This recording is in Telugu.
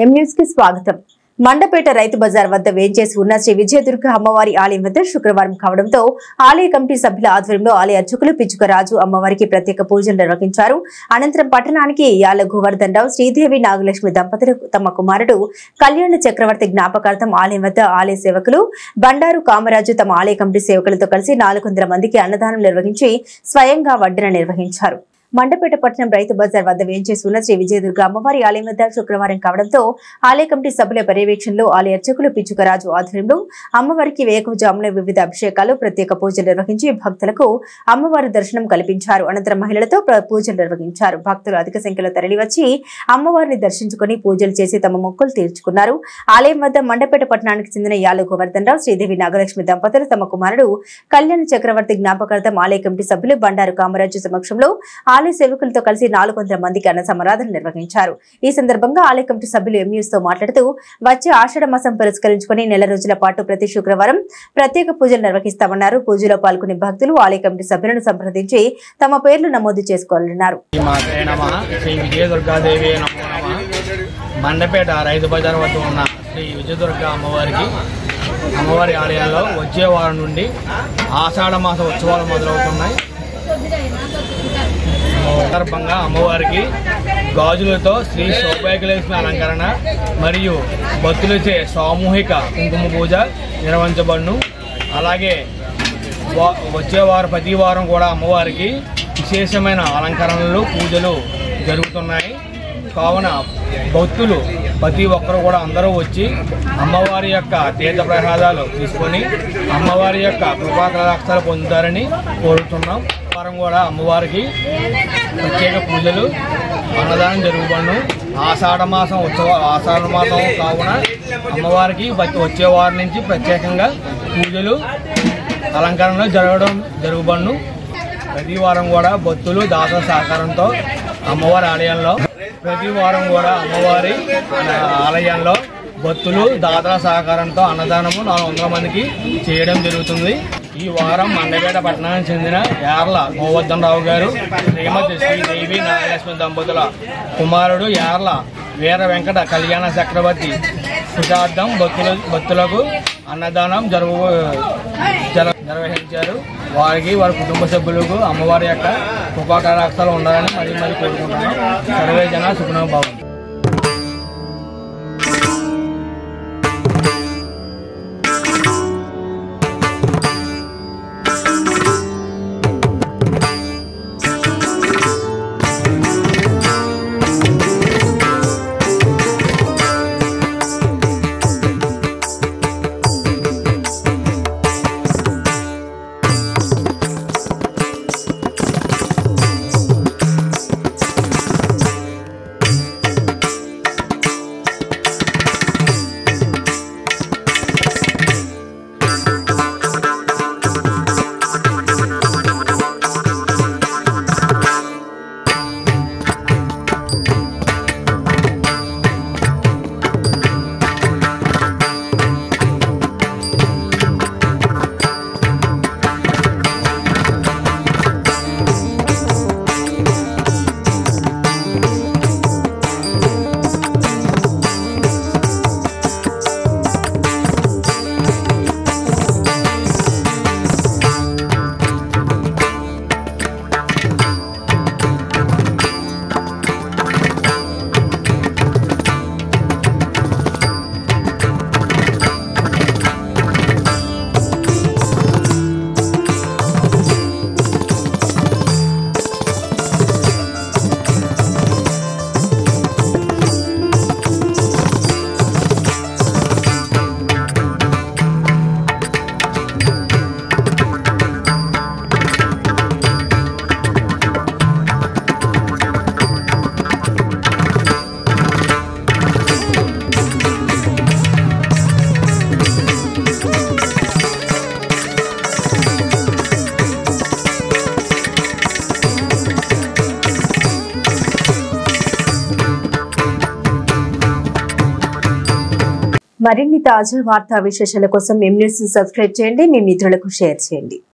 ఎం న్యూస్ కి స్వాగతం. మండపేట రైతు బజార్ వద్ద వేంచేసి ఉన్న శ్రీ విజయదుర్గ అమ్మవారి ఆలయం వద్ద శుక్రవారం కావడంతో ఆలయ కమిటీ సభ్యుల ఆధ్వర్యంలో ఆలయ అర్చకులు పిచ్చుకరాజు అమ్మవారికి ప్రత్యేక పూజలు నిర్వహించారు. అనంతరం పట్టణానికి యాళ్ల గోవర్ధన్ రావు, శ్రీదేవి నాగలక్ష్మి దంపతులు తమ కుమారుడు కళ్యాణ చక్రవర్తి జ్ఞాపకార్థం ఆలయం వద్ద ఆలయ సేవకులు బండారు కామరాజు తమ ఆలయ కమిటీ సేవకులతో కలిసి 400 మందికి అన్నదానం నిర్వహించి స్వయంగా వడ్డన నిర్వహించారు. మండపేట పట్టణం రైతు బజార్ వద్ద వేంచేసి ఉన్న శ్రీ విజయదుర్గ అమ్మవారి ఆలయం వద్ద శుక్రవారం కావడంతో ఆలయ కమిటీ సభ్యుల పర్యవేక్షణలో ఆలయ అర్చకులు పిచ్చుకరాజు ఆధ్వర్యంలో అమ్మవారికి వేకువజామున వివిధ అభిషేకాలు, ప్రత్యేక పూజలు నిర్వహించి భక్తులకు అమ్మవారి దర్శనం కల్పించారు. అనంతరం మహిళలతో పూజలు నిర్వహించారు. భక్తులు అధిక సంఖ్యలో తరలివచ్చి అమ్మవారిని దర్శించుకుని పూజలు చేసి తమ మొక్కులు తీర్చుకున్నారు. ఆలయం వద్ద మండపేట పట్టణానికి చెందిన యాళ్ల గోవర్ధన్ రావు, శ్రీదేవి నాగలక్ష్మి దంపతులు తమ కుమారుడు కళ్యాణ చక్రవర్తి జ్ఞాపకార్థం ఆలయ కమిటీ సభ్యులు బండారు కామరాజు సమక్షంలో ఆలయ సేవకులతో కలిసి 400 మందికి అన్న సమారాధన నిర్వహించారు. ఈ సందర్భంగా ఆలయ కమిటీ సభ్యులు ఎం న్యూస్ తో మాట్లాడుతూ వచ్చే ఆషాఢ మాసం పురస్కరించుకుని నెల రోజుల పాటు ప్రతి శుక్రవారం ప్రత్యేక పూజలు నిర్వహిస్తామన్నారు. పూజలో పాల్గొనే భక్తులు ఆలయ కమిటీ సభ్యులను సంప్రదించి తమ పేర్లు నమోదు చేసుకోవాలన్నారు. మండపేట రైతు బజార్ వద్ద ఉన్న శ్రీ విజయదుర్గ అమ్మవారి ఆలయంలో వచ్చే వారం నుండి ఆషాఢ మాస ఉత్సవాలు మొదలవుతున్నాయి. సందర్భంగా అమ్మవారికి గాజులతో శ్రీ సౌభాగ్యలక్ష్మి అలంకరణ మరియు భక్తులచే సామూహిక కుంకుమ పూజ నిర్వహించబడును. అలాగే వచ్చే వారం ప్రతి వారం కూడా అమ్మవారికి విశేషమైన అలంకరణలు, పూజలు జరుగుతున్నాయి. కావున భక్తులు ప్రతి ఒక్కరు కూడా అందరూ వచ్చి అమ్మవారి యొక్క తీర్థ ప్రసాదాలు తీసుకొని అమ్మవారి యొక్క కృపా కటాక్షాలు పొందుతారని కోరుతున్నాం. వారం కూడా అమ్మవారికి ప్రత్యేక పూజలు, అన్నదానం జరుగుబడును. ఆషాఢ మాసం కావున అమ్మవారికి వచ్చే వారం నుంచి ప్రత్యేకంగా పూజలు, అలంకరణలు జరుగుబడును. ప్రతి వారం కూడా భక్తులు దాతల సహకారంతో అమ్మవారి ఆలయంలో భక్తులు దాతల సహకారంతో అన్నదానము 400 మందికి చేయడం జరుగుతుంది. ఈ వారం మండపేట పట్టణానికి చెందిన యార్ల గోవర్ధన్ రావు గారు, శ్రీమతి శ్రీదేవి నాగలక్ష్మి దంపతుల కుమారుడు యార్ల వీర వెంకట కళ్యాణ చక్రవర్తి శుభార్థం భక్తులకు అన్నదానం నిర్వహించారు. వారికి వారి కుటుంబ సభ్యులకు అమ్మవారి యొక్క కృపాకటాక్షాలు ఉండాలని మరీ కోరుకుంటున్నాం. సర్వే జన సుఖనో భవంతు. మరిన్ని తాజా వార్తా విశేషాల కోసం ఎం న్యూస్ సబ్స్క్రైబ్ చేయండి, మీ మిత్రులకు షేర్ చేయండి.